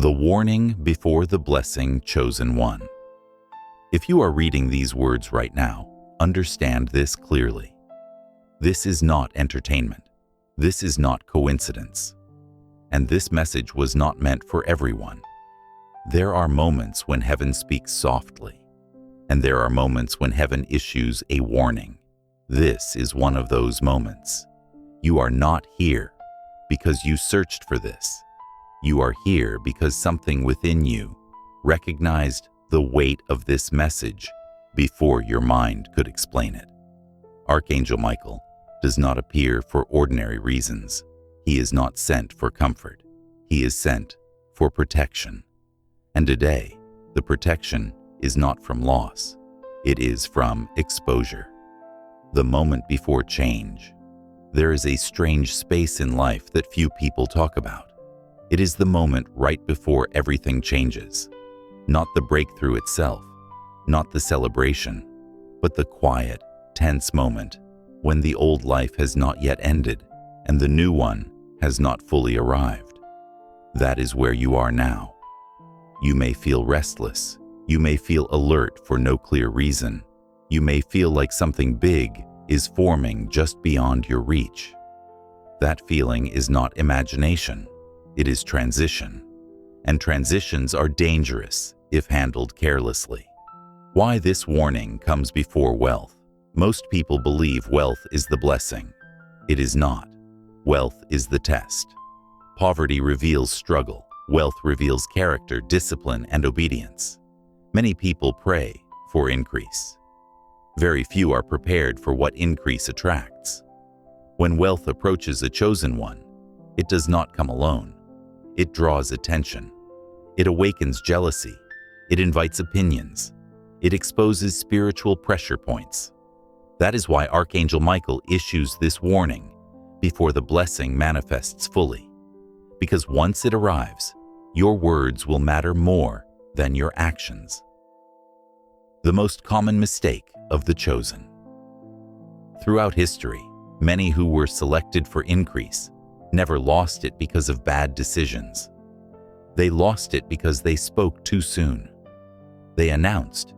The warning before the blessing, chosen one. If you are reading these words right now, understand this clearly. This is not entertainment. This is not coincidence. And this message was not meant for everyone. There are moments when heaven speaks softly, and there are moments when heaven issues a warning. This is one of those moments. You are not here because you searched for this. You are here because something within you recognized the weight of this message before your mind could explain it. Archangel Michael does not appear for ordinary reasons. He is not sent for comfort. He is sent for protection. And today, the protection is not from loss. It is from exposure. The moment before change. There is a strange space in life that few people talk about. It is the moment right before everything changes. Not the breakthrough itself, not the celebration, but the quiet, tense moment when the old life has not yet ended and the new one has not fully arrived. That is where you are now. You may feel restless. You may feel alert for no clear reason. You may feel like something big is forming just beyond your reach. That feeling is not imagination. It is transition. And transitions are dangerous if handled carelessly. Why this warning comes before wealth? Most people believe wealth is the blessing. It is not. Wealth is the test. Poverty reveals struggle. Wealth reveals character, discipline, and obedience. Many people pray for increase. Very few are prepared for what increase attracts. When wealth approaches a chosen one, it does not come alone. It draws attention. It awakens jealousy. It invites opinions. It exposes spiritual pressure points. That is why Archangel Michael issues this warning before the blessing manifests fully. Because once it arrives, your words will matter more than your actions. The most common mistake of the chosen. Throughout history, many who were selected for increase never lost it because of bad decisions. They lost it because they spoke too soon. They announced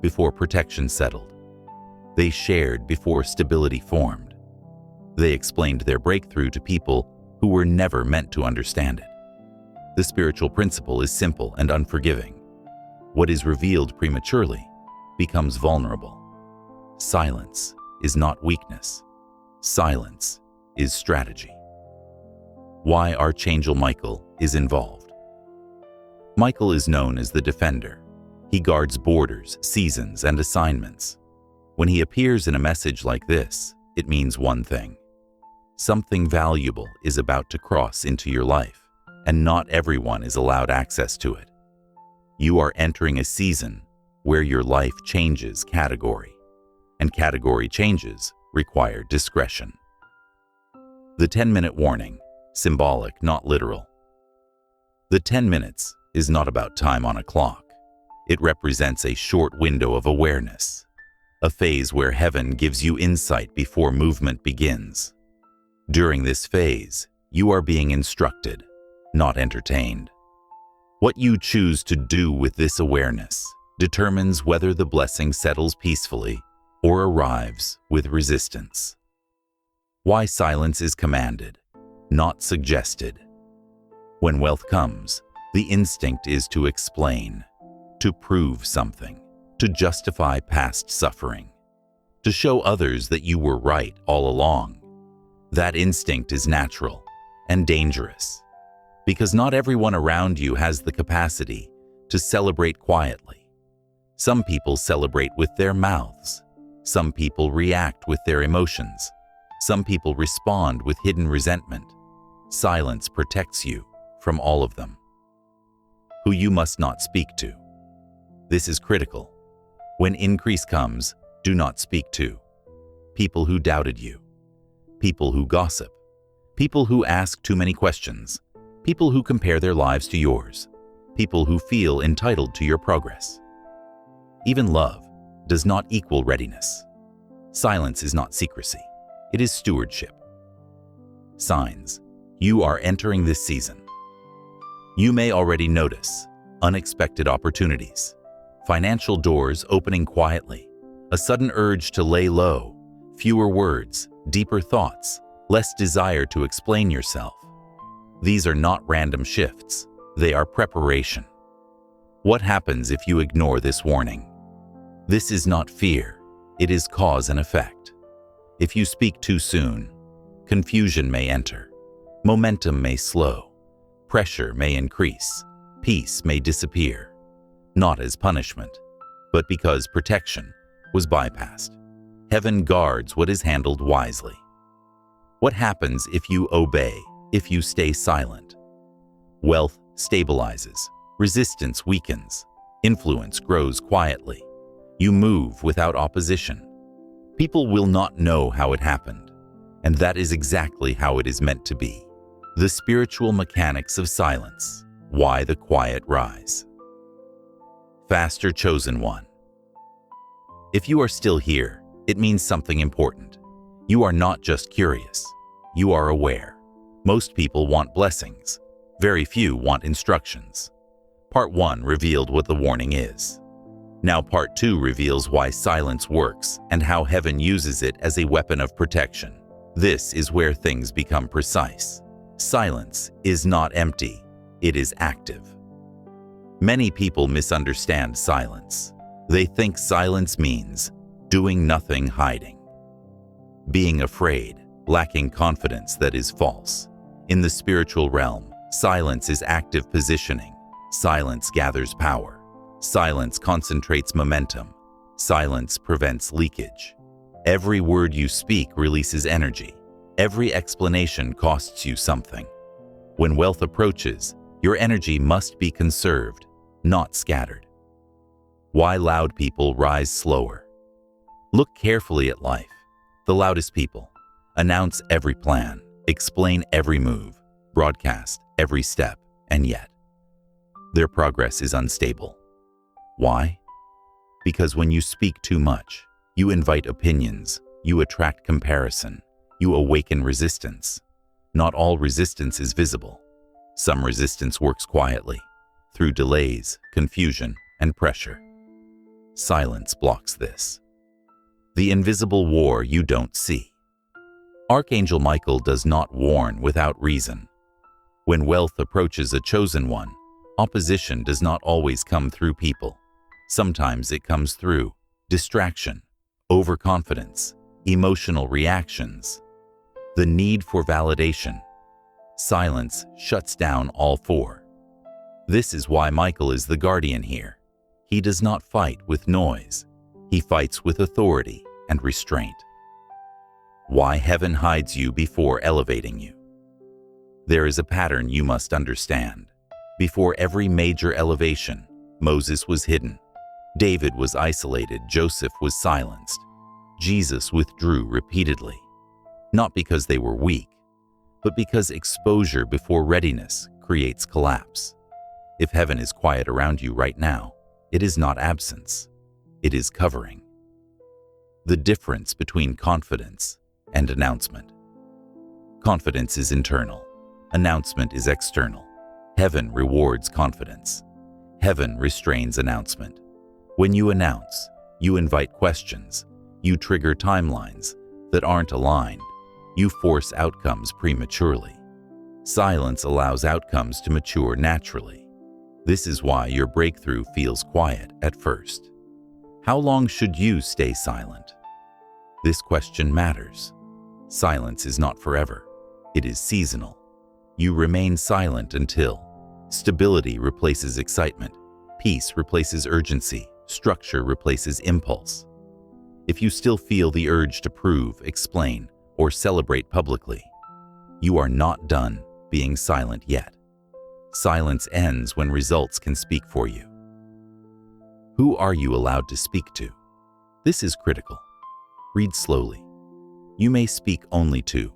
before protection settled. They shared before stability formed. They explained their breakthrough to people who were never meant to understand it. The spiritual principle is simple and unforgiving. What is revealed prematurely becomes vulnerable. Silence is not weakness. Silence is strategy. Why Archangel Michael is involved. Michael is known as the defender. He guards borders, seasons, and assignments. When he appears in a message like this, it means one thing. Something valuable is about to cross into your life, and not everyone is allowed access to it. You are entering a season where your life changes category, and category changes require discretion. The 10-minute warning, symbolic, not literal. The 10 minutes is not about time on a clock. It represents a short window of awareness, a phase where heaven gives you insight before movement begins. During this phase, you are being instructed, not entertained. What you choose to do with this awareness determines whether the blessing settles peacefully or arrives with resistance. Why silence is commanded, not suggested. When wealth comes, the instinct is to explain, to prove something, to justify past suffering, to show others that you were right all along. That instinct is natural and dangerous, because not everyone around you has the capacity to celebrate quietly. Some people celebrate with their mouths. Some people react with their emotions. Some people respond with hidden resentment. Silence protects you from all of them. Who you must not speak to. This is critical. When increase comes, do not speak to people who doubted you, people who gossip, people who ask too many questions, people who compare their lives to yours, people who feel entitled to your progress. Even love does not equal readiness. Silence is not secrecy. It is stewardship. Signs. You are entering this season. You may already notice unexpected opportunities, financial doors opening quietly, a sudden urge to lay low, fewer words, deeper thoughts, less desire to explain yourself. These are not random shifts, they are preparation. What happens if you ignore this warning? This is not fear, it is cause and effect. If you speak too soon, confusion may enter, momentum may slow, pressure may increase, peace may disappear, not as punishment, but because protection was bypassed. Heaven guards what is handled wisely. What happens if you obey, if you stay silent? Wealth stabilizes, resistance weakens, influence grows quietly. You move without opposition. People will not know how it happened, and that is exactly how it is meant to be. The spiritual mechanics of silence. Why the quiet rise. Faster chosen one. If you are still here, it means something important. You are not just curious. You are aware. Most people want blessings. Very few want instructions. Part 1 revealed what the warning is. Now Part 2 reveals why silence works and how heaven uses it as a weapon of protection. This is where things become precise. Silence is not empty, it is active. Many people misunderstand silence. They think silence means doing nothing, hiding, being afraid, lacking confidence. That is false. In the spiritual realm, silence is active positioning. Silence gathers power. Silence concentrates momentum. Silence prevents leakage. Every word you speak releases energy. Every explanation costs you something. When wealth approaches, your energy must be conserved, not scattered. Why loud people rise slower? Look carefully at life. The loudest people announce every plan, explain every move, broadcast every step, and yet their progress is unstable. Why? Because when you speak too much, you invite opinions, you attract comparison, you awaken resistance. Not all resistance is visible. Some resistance works quietly, through delays, confusion, and pressure. Silence blocks this. The invisible war you don't see. Archangel Michael does not warn without reason. When wealth approaches a chosen one, opposition does not always come through people. Sometimes it comes through distraction, overconfidence, emotional reactions, the need for validation. Silence shuts down all four. This is why Michael is the guardian here. He does not fight with noise. He fights with authority and restraint. Why heaven hides you before elevating you. There is a pattern you must understand. Before every major elevation, Moses was hidden. David was isolated. Joseph was silenced. Jesus withdrew repeatedly. Not because they were weak, but because exposure before readiness creates collapse. If heaven is quiet around you right now, it is not absence, it is covering. The difference between confidence and announcement. Confidence is internal, announcement is external. Heaven rewards confidence. Heaven restrains announcement. When you announce, you invite questions, you trigger timelines that aren't aligned, you force outcomes prematurely. Silence allows outcomes to mature naturally. This is why your breakthrough feels quiet at first. How long should you stay silent? This question matters. Silence is not forever. It is seasonal. You remain silent until stability replaces excitement, peace replaces urgency, structure replaces impulse. If you still feel the urge to prove, explain, or celebrate publicly, you are not done being silent yet. Silence ends when results can speak for you. Who are you allowed to speak to? This is critical. Read slowly. You may speak only to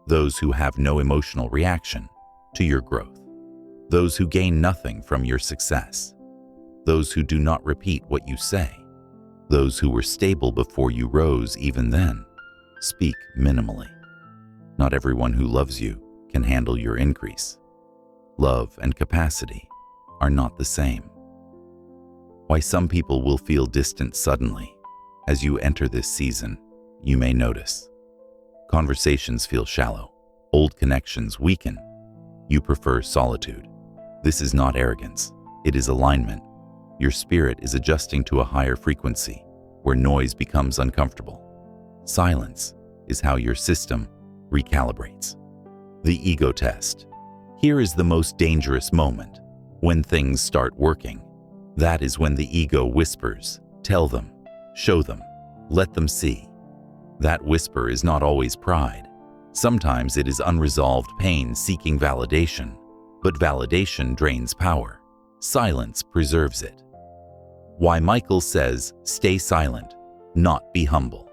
those who have no emotional reaction to your growth, those who gain nothing from your success, those who do not repeat what you say, those who were stable before you rose. Even then, speak minimally. Not everyone who loves you can handle your increase. love, and capacity are not the same. Why some people will feel distant suddenly. As you enter this season, you may notice. Conversations feel shallow. Old connections weaken. You prefer solitude. This is not arrogance. It is alignment. Your spirit is adjusting to a higher frequency, where noise becomes uncomfortable. Silence is how your system recalibrates. The ego test. Here is the most dangerous moment. When things start working, that is when the ego whispers, tell them, show them, let them see. That whisper is not always pride. Sometimes it is unresolved pain seeking validation, but validation drains power. Silence preserves it. Why Michael says, stay silent, not be humble.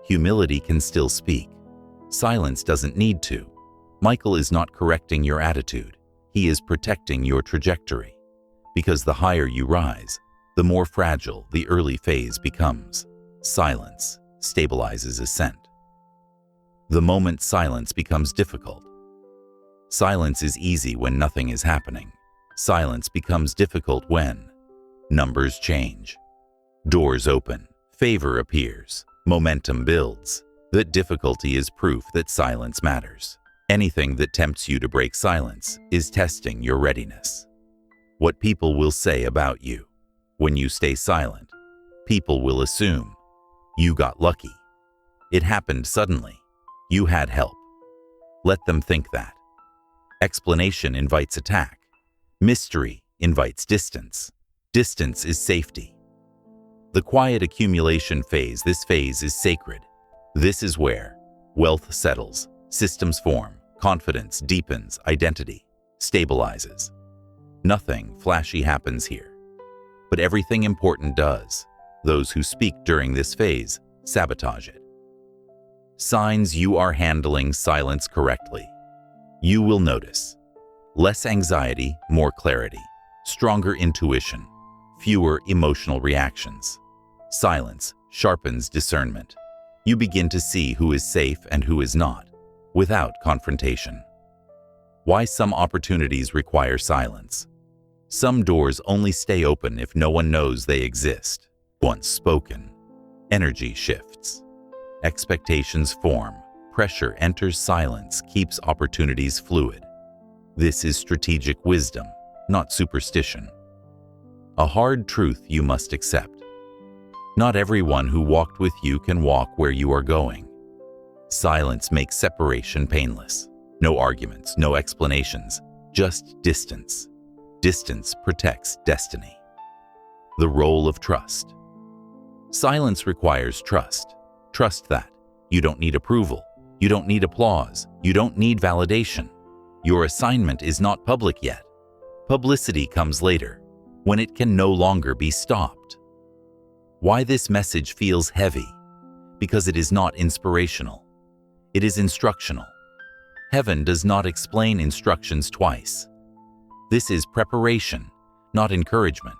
Humility can still speak. Silence doesn't need to. Michael is not correcting your attitude. He is protecting your trajectory. Because the higher you rise, the more fragile the early phase becomes. Silence stabilizes ascent. The moment silence becomes difficult. Silence is easy when nothing is happening. Silence becomes difficult when numbers change, doors open, favor appears, momentum builds. That difficulty is proof that silence matters. Anything that tempts you to break silence is testing your readiness. What people will say about you. When you stay silent, people will assume you got lucky. It happened suddenly. You had help. Let them think that. Explanation invites attack. Mystery invites distance. Distance is safety. The quiet accumulation phase, this phase is sacred. This is where wealth settles, systems form, confidence deepens, identity stabilizes. Nothing flashy happens here, but everything important does. Those who speak during this phase sabotage it. Signs you are handling silence correctly. You will notice less anxiety, more clarity, stronger intuition, fewer emotional reactions. Silence sharpens discernment. You begin to see who is safe and who is not, without confrontation. Why some opportunities require silence. Some doors only stay open if no one knows they exist. Once spoken, energy shifts. Expectations form. Pressure enters. Silence keeps opportunities fluid. This is strategic wisdom, not superstition. A hard truth you must accept. Not everyone who walked with you can walk where you are going. Silence makes separation painless. No arguments, no explanations, just distance. Distance protects destiny. The role of trust. Silence requires trust. Trust that you don't need approval, you don't need applause, you don't need validation. Your assignment is not public yet. Publicity comes later, when it can no longer be stopped. Why this message feels heavy? Because it is not inspirational. It is instructional. Heaven does not explain instructions twice. This is preparation, not encouragement.